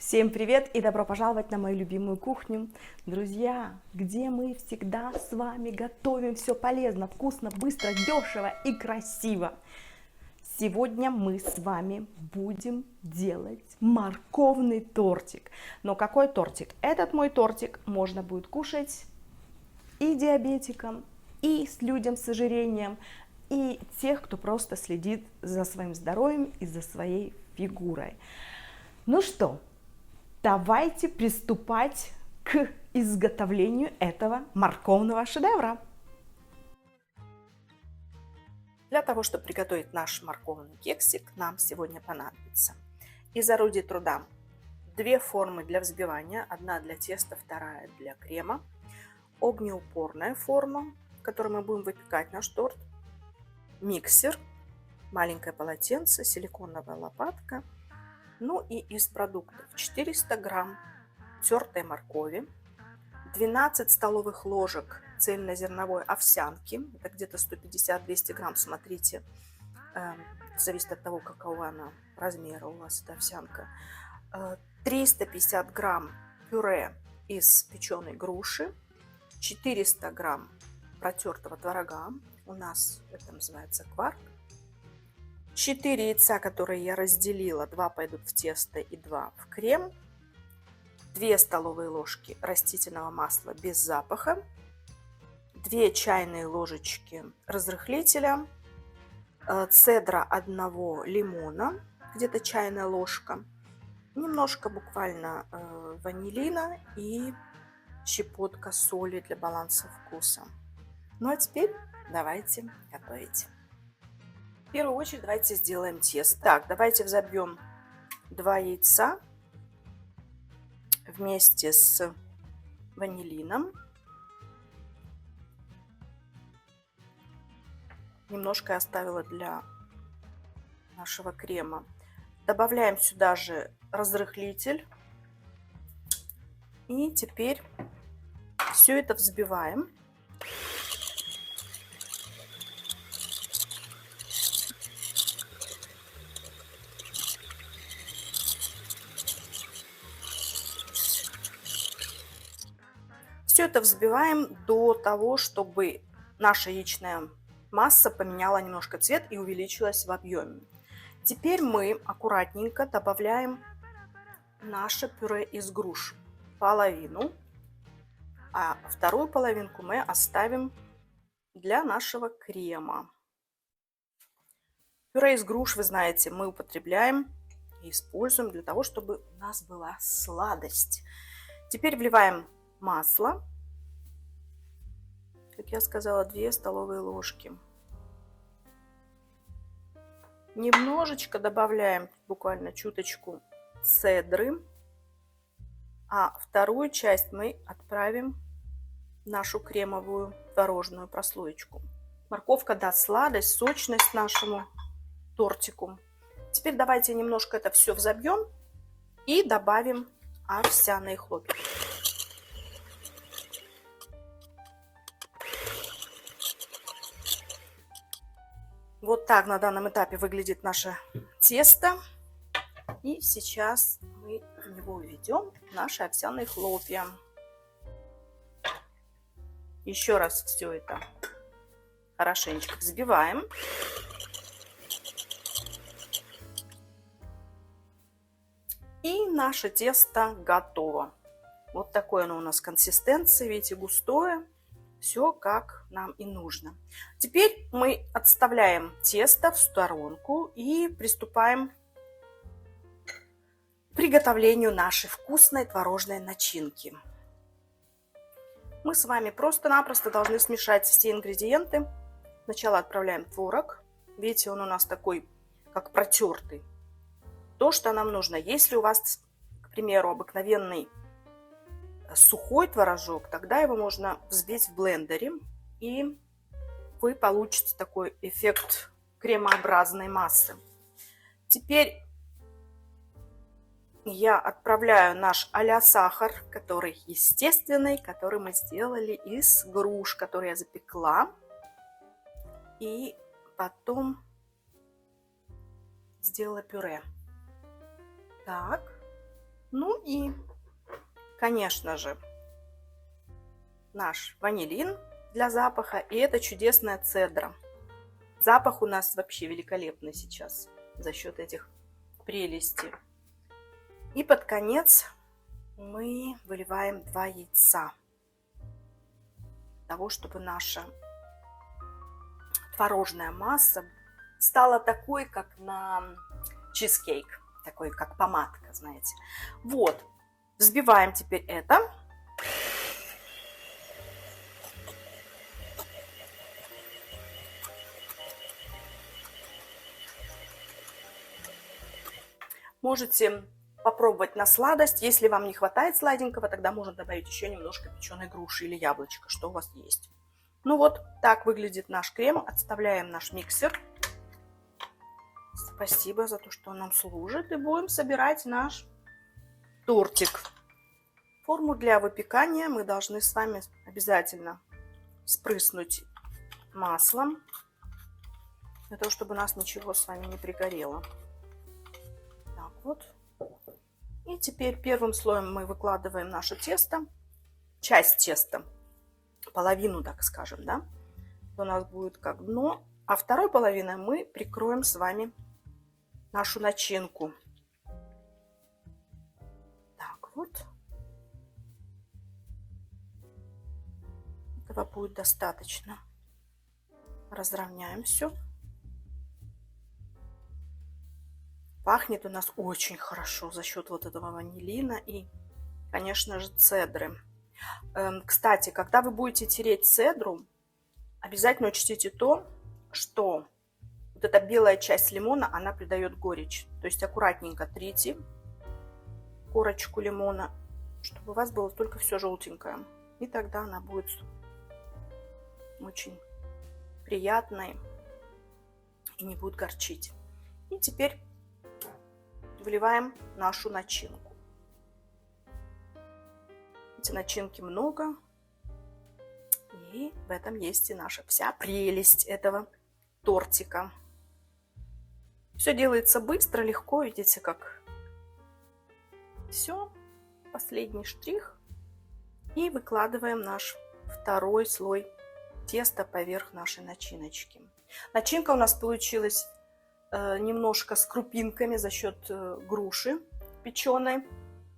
Всем привет и добро пожаловать на мою любимую кухню. Друзья, где мы всегда с вами готовим все полезно, вкусно, быстро, дешево и красиво. Сегодня мы с вами будем делать морковный тортик. Но какой тортик? Этот мой тортик можно будет кушать и диабетикам, и с людям с ожирением, и тех, кто просто следит за своим здоровьем и за своей фигурой. Ну что, давайте приступать к изготовлению этого морковного шедевра. Для того, чтобы приготовить наш морковный кексик, нам сегодня понадобится из орудий труда 2 формы для взбивания, одна для теста, вторая для крема, огнеупорная форма, в которой мы будем выпекать наш торт, миксер, маленькое полотенце, силиконовая лопатка. Ну и из продуктов 400 грамм тертой моркови, 12 столовых ложек цельнозерновой овсянки, это где-то 150-200 грамм, смотрите, зависит от того, какого она размера у вас эта овсянка, 350 грамм пюре из печеной груши, 400 грамм протертого творога, у нас это называется кварк, 4 яйца, которые я разделила, 2 пойдут в тесто и 2 в крем, 2 столовые ложки растительного масла без запаха, 2 чайные ложечки разрыхлителя, цедра 1 лимона, где-то чайная ложка, немножко буквально ванилина и щепотка соли для баланса вкуса. Ну а теперь давайте готовить. В первую очередь давайте сделаем тесто. Так, давайте взобьем 2 яйца вместе с ванилином. Немножко я оставила для нашего крема. Добавляем сюда же разрыхлитель. И теперь все это взбиваем. Все это взбиваем до того, чтобы наша яичная масса поменяла немножко цвет и увеличилась в объеме. Теперь мы аккуратненько добавляем наше пюре из груш, половину, а вторую половинку мы оставим для нашего крема. Пюре из груш, вы знаете, мы употребляем и используем для того, чтобы у нас была сладость. Теперь вливаем масло, как я сказала, 2 столовые ложки. Немножечко добавляем, буквально чуточку, цедры, а вторую часть мы отправим в нашу кремовую творожную прослоечку. Морковка даст сладость, сочность нашему тортику. Теперь давайте немножко это все взобьем и добавим овсяные хлопья. Вот так на данном этапе выглядит наше тесто. И сейчас мы в него введем наши овсяные хлопья. Еще раз все это хорошенечко взбиваем. И наше тесто готово. Вот такое оно у нас консистенции, видите, густое. Все как нам и нужно. Теперь мы отставляем тесто в сторонку и приступаем к приготовлению нашей вкусной творожной начинки. Мы с вами просто-напросто должны смешать все ингредиенты. Сначала отправляем творог. Видите, он у нас такой, как протертый. То, что нам нужно. Если у вас, к примеру, обыкновенный сухой творожок, тогда его можно взбить в блендере, и вы получите такой эффект кремообразной массы. Теперь я отправляю наш а-ля сахар, который естественный, который мы сделали из груш, которые я запекла, и потом сделала пюре. Так. Ну и, конечно же, наш ванилин для запаха, и это чудесная цедра. Запах у нас вообще великолепный сейчас за счет этих прелестей. И под конец мы выливаем 2 яйца, для того, чтобы наша творожная масса стала такой, как на чизкейк, такой, как помадка, знаете. Вот, взбиваем теперь это. Можете попробовать на сладость. Если вам не хватает сладенького, тогда можно добавить еще немножко печеной груши или яблочка, что у вас есть. Ну вот так выглядит наш крем. Отставляем наш миксер. Спасибо за то, что он нам служит. И будем собирать наш тортик. Форму для выпекания мы должны с вами обязательно спрыснуть маслом, для того, чтобы у нас ничего с вами не пригорело. Так вот. И теперь первым слоем мы выкладываем наше тесто, часть теста, половину, так скажем, да, у нас будет как дно, а второй половиной мы прикроем с вами нашу начинку. Так вот. Этого будет достаточно. Разровняем все. Пахнет у нас очень хорошо за счет вот этого ванилина и, конечно же, цедры. Кстати, когда вы будете тереть цедру, обязательно учтите то, что вот эта белая часть лимона, она придает горечь. То есть аккуратненько трите корочку лимона, чтобы у вас было только все желтенькое. И тогда она будет очень приятной и не будет горчить. И теперь выливаем нашу начинку. Эти начинки много, и в этом есть и наша вся прелесть этого тортика. Все делается быстро, легко, видите, как все. Последний штрих. И выкладываем наш второй слой теста поверх нашей начиночки. Начинка у нас получилась немножко с крупинками за счет груши печеной.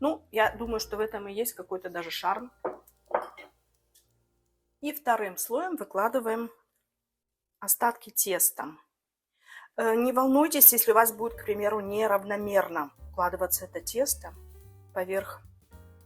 Ну, я думаю, что в этом и есть какой-то даже шарм. И вторым слоем выкладываем остатки теста. Не волнуйтесь, если у вас будет, к примеру, неравномерно укладываться это тесто поверх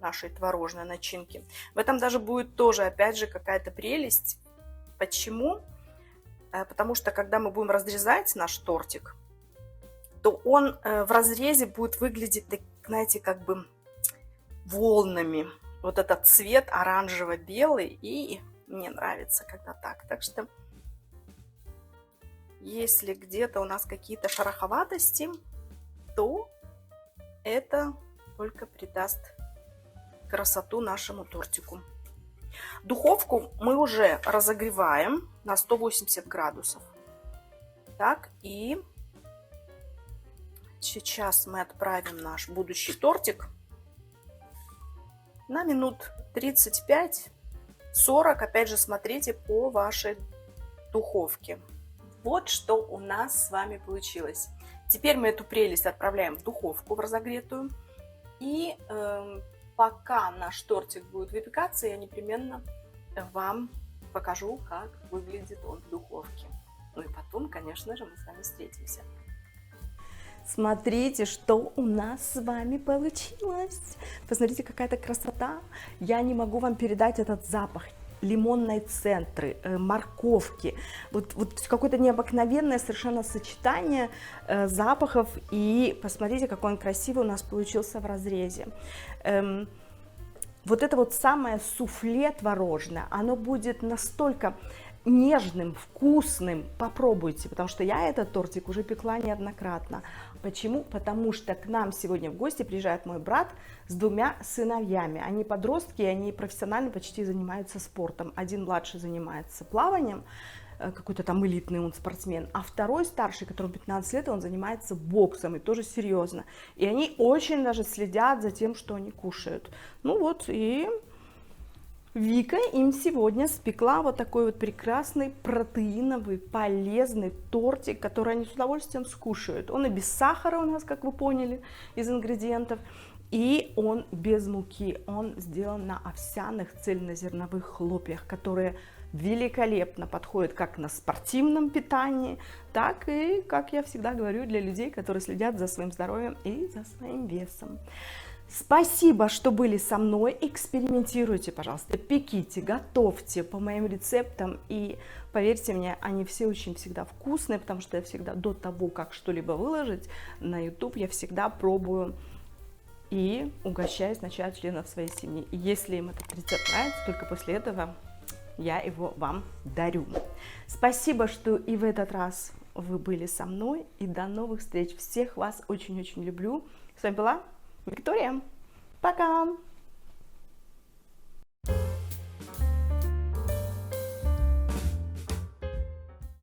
нашей творожной начинки. В этом даже будет тоже, опять же, какая-то прелесть. Почему? Потому что, когда мы будем разрезать наш тортик, то он в разрезе будет выглядеть, знаете, как бы волнами. Вот этот цвет оранжево-белый, и мне нравится, когда так. Так что, если где-то у нас какие-то шероховатости, то это только придаст красоту нашему тортику. Духовку мы уже разогреваем на 180 градусов. Так, и сейчас мы отправим наш будущий тортик на минут 35-40. Опять же, смотрите по вашей духовке. Вот что у нас с вами получилось. Теперь мы эту прелесть отправляем в духовку, в разогретую. И пока наш тортик будет выпекаться, я непременно вам покажу, как выглядит он в духовке. Ну и потом, конечно же, мы с вами встретимся. Смотрите, что у нас с вами получилось. Посмотрите, какая-то красота. Я не могу вам передать этот запах лимонной центры, морковки. Вот какое-то необыкновенное совершенно сочетание запахов. И посмотрите, какой он красивый у нас получился в разрезе. Вот это вот самое суфле творожное, оно будет настолько нежным, вкусным. Попробуйте, потому что я этот тортик уже пекла неоднократно. Почему? Потому что к нам сегодня в гости приезжает мой брат с 2 сыновьями. Они подростки, они профессионально почти занимаются спортом. Один младший занимается плаванием, какой-то там элитный он спортсмен, а второй старший, которому 15 лет, он занимается боксом, и тоже серьезно. И они очень даже следят за тем, что они кушают. Ну вот, и Вика им сегодня спекла вот такой вот прекрасный протеиновый, полезный тортик, который они с удовольствием скушают. Он и без сахара у нас, как вы поняли, из ингредиентов, и он без муки. Он сделан на овсяных цельнозерновых хлопьях, которые великолепно подходят как на спортивном питании, так и, как я всегда говорю, для людей, которые следят за своим здоровьем и за своим весом. Спасибо, что были со мной. Экспериментируйте, пожалуйста, пеките, готовьте по моим рецептам. И поверьте мне, они все очень всегда вкусные, потому что я всегда до того, как что-либо выложить на YouTube, я всегда пробую и угощаю сначала членов своей семьи. И если им этот рецепт нравится, только после этого я его вам дарю. Спасибо, что и в этот раз вы были со мной. И до новых встреч. Всех вас очень-очень люблю. С вами была Виктория. Пока!